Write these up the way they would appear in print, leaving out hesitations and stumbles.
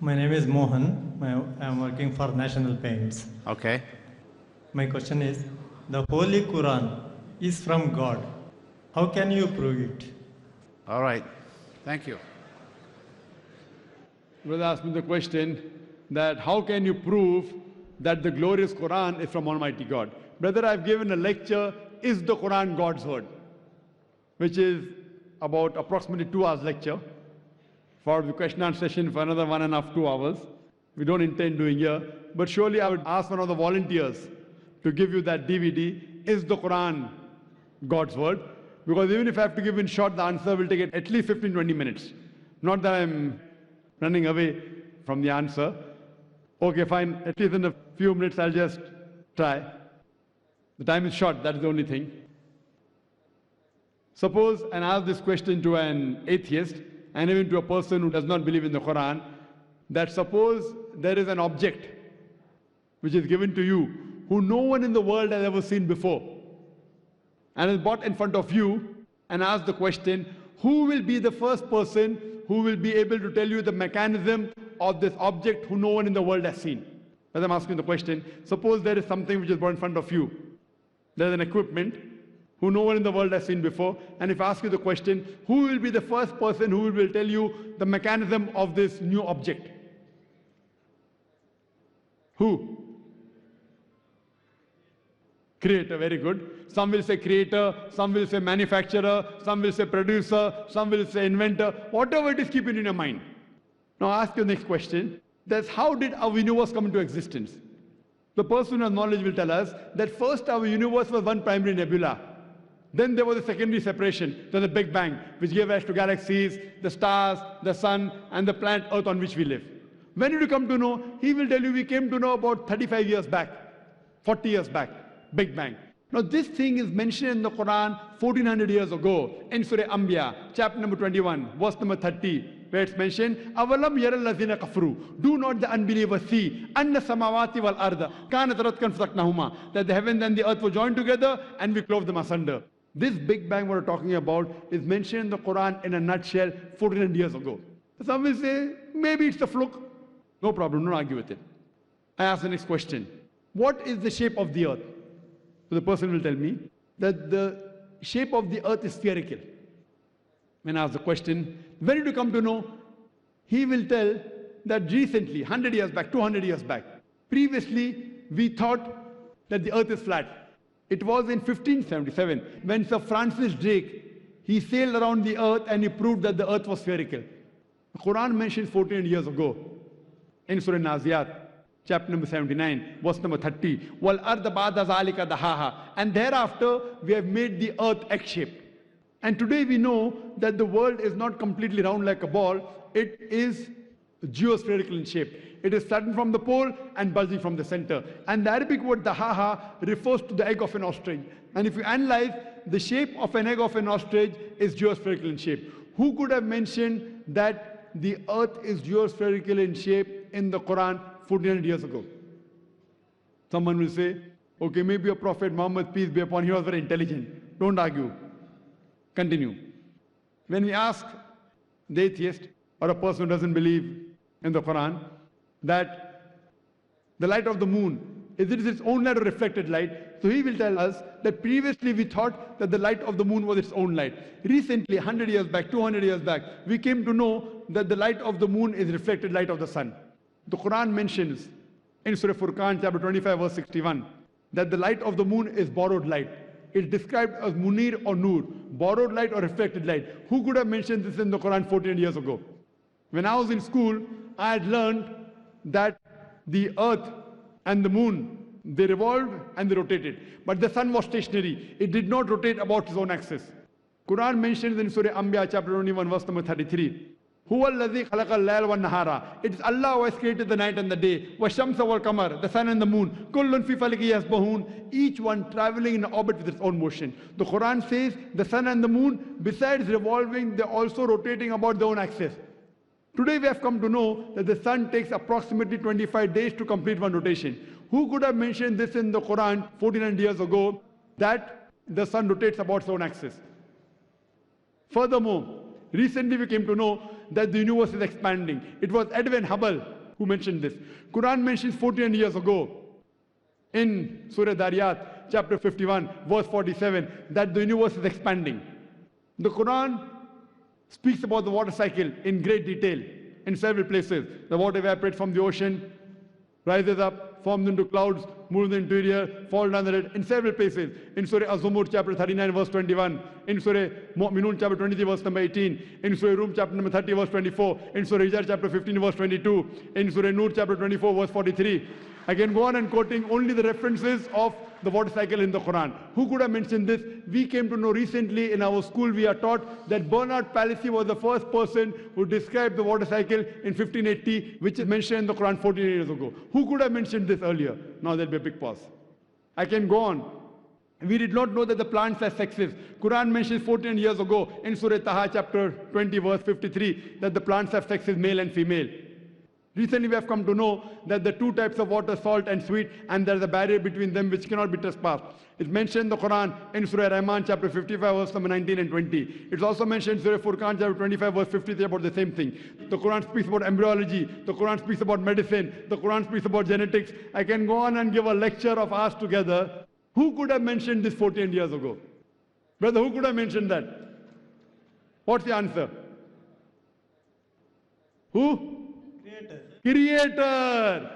My name is Mohan. I'm working for National Paints. Okay. My question is, the Holy Quran is from God. How can you prove it? All right. Thank you. Brother asked me the question that how can you prove that the glorious Quran is from Almighty God? Brother, I've given a lecture, Is the Quran God's Word? Which is about approximately 2 hours lecture. For the question and answer session for another 1.5, 2 hours. We don't intend doing here. But surely I would ask one of the volunteers to give you that DVD, Is the Quran God's Word? Because even if I have to give in short, the answer will take at least 15, 20 minutes. Not that I'm running away from the answer. Okay, fine. At least in a few minutes, I'll just try. The time is short, that is the only thing. Suppose and ask this question to an atheist and even to a person who does not believe in the Quran, that suppose there is an object which is given to you who no one in the world has ever seen before and is brought in front of you and ask the question, who will be the first person who will be able to tell you the mechanism of this object who no one in the world has seen? As I'm asking the question, suppose there is something which is brought in front of you. There's an equipment who no one in the world has seen before. And if I ask you the question, who will be the first person who will tell you the mechanism of this new object? Who? Creator, very good. Some will say creator, some will say manufacturer, some will say producer, some will say inventor. Whatever it is, keep it in your mind. Now ask your next question. That's how did our universe come into existence? The person who has knowledge will tell us that first our universe was one primary nebula. Then there was a secondary separation, then the Big Bang, which gave rise to galaxies, the stars, the sun, and the planet Earth on which we live. When did you come to know? He will tell you we came to know about 35 years back, 40 years back, Big Bang. Now this thing is mentioned in the Quran 1400 years ago in Surah Anbiya, chapter number 21, verse number 30, where it's mentioned, Avalam yaral lazina kafru. Do not the unbelievers see anna samawati wal arda kanat ratkan fasaknahuma, that the heavens and the earth were joined together and we clove them asunder. This Big Bang we're talking about is mentioned in the Quran in a nutshell 1400 years ago. Some will say, maybe it's a fluke. No problem, don't argue with it. I ask the next question. What is the shape of the earth? So the person will tell me that the shape of the earth is spherical. When I ask the question, when did you come to know? He will tell that recently, 100 years back, 200 years back, previously we thought that the earth is flat. It was in 1577 when Sir Francis Drake, he sailed around the earth and he proved that the earth was spherical. The Quran mentions 14 years ago in Surah Naziyat, chapter number 79, verse number 30. Wal arda ba'da zalika dahaha. And thereafter we have made the earth egg-shaped. And today we know that the world is not completely round like a ball. It is geospherical in shape. It is flattened from the pole and bulging from the center. And the Arabic word dahaha refers to the egg of an ostrich. And if you analyze, the shape of an egg of an ostrich is geospherical in shape. Who could have mentioned that the earth is geospherical in shape in the Quran 1400 years ago? Someone will say, okay, maybe a Prophet Muhammad, peace be upon him, he was very intelligent. Don't argue. Continue. When we ask the atheist or a person who doesn't believe in the Quran that the light of the moon, is it its own light or reflected light? So he will tell us that previously we thought that the light of the moon was its own light. Recently, 100 years back, 200 years back, we came to know that the light of the moon is reflected light of the sun. The Quran mentions in Surah Furqan, chapter 25, verse 61, that the light of the moon is borrowed light. It's described as munir or nur, borrowed light or reflected light. Who could have mentioned this in the Quran 14 years ago? When I was in school, I had learned that the earth and the moon, they revolved and they rotated. But the sun was stationary. It did not rotate about its own axis. Quran mentions in Surah Anbiya, chapter 21, verse number 33, Huwa alladhi khalaqa al-layla wan-nahara. It is Allah who has created the night and the day. Wash-shamsa wal-qamar, the sun and the moon. Kullun fi falaki yasbahun. Each one traveling in orbit with its own motion. The Quran says the sun and the moon, besides revolving, they're also rotating about their own axis. Today we have come to know that the sun takes approximately 25 days to complete one rotation. Who could have mentioned this in the Quran 1400 years ago, that the sun rotates about its own axis? Furthermore, recently we came to know that the universe is expanding. It was Edwin Hubble who mentioned this. Quran mentions 14 years ago in Surah Dariyat, chapter 51, verse 47, that the universe is expanding. The Quran speaks about the water cycle in great detail in several places. The water evaporates from the ocean, rises up, forms into clouds, moves into the interior, falls down the red, in several places. In Surah Az-Zumur, chapter 39, verse 21. In Surah Mu'minun, chapter 23, verse number 18. In Surah Rum, chapter number 30, verse 24. In Surah Hijr, chapter 15, verse 22. In Surah Nur, chapter 24, verse 43. I can go on and quoting only the references of the water cycle in the Quran. Who could have mentioned this? We came to know recently in our school, we are taught that Bernard Palissy was the first person who described the water cycle in 1580, which is mentioned in the Quran 14 years ago. Who could have mentioned this earlier? Now there'll be a big pause. I can go on. We did not know that the plants are sexes. Quran mentions 14 years ago in Surah Taha, chapter 20, verse 53, that the plants have sexes, male and female. Recently we have come to know that the two types of water, salt and sweet, and there is a barrier between them which cannot be trespassed. It's mentioned in the Quran in Surah Rahman, chapter 55, verse number 19 and 20. It's also mentioned in Surah Furqan, chapter 25, verse 53 about the same thing. The Quran speaks about embryology. The Quran speaks about medicine. The Quran speaks about genetics. I can go on and give a lecture of ours together. Who could have mentioned this 14 years ago? Brother, who could have mentioned that? What's the answer? Who? Creator,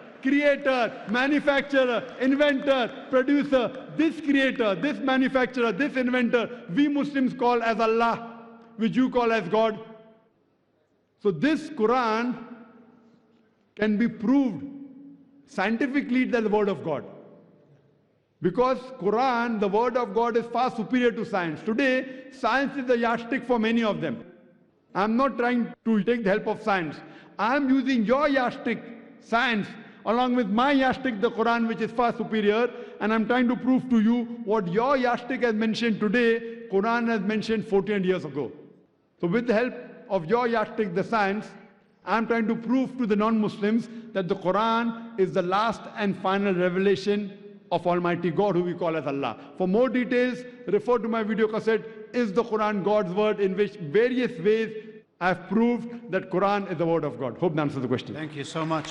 manufacturer, inventor, producer. This creator, this manufacturer, this inventor, we Muslims call as Allah, which you call as God. So this Quran can be proved scientifically that the word of God. Because Quran, the word of God, is far superior to science. Today, science is the yardstick for many of them. I'm not trying to take the help of science. I'm using your yardstick, science, along with my yardstick, the Quran, which is far superior, and I'm trying to prove to you what your yardstick has mentioned today, Quran has mentioned 14 years ago. So with the help of your yardstick, the science, I'm trying to prove to the non-Muslims that the Quran is the last and final revelation of Almighty God, who we call as Allah. For more details, refer to my video cassette, Is the Quran God's Word?, in which various ways I've proved that Quran is the word of God. Hope that answers the question. Thank you so much.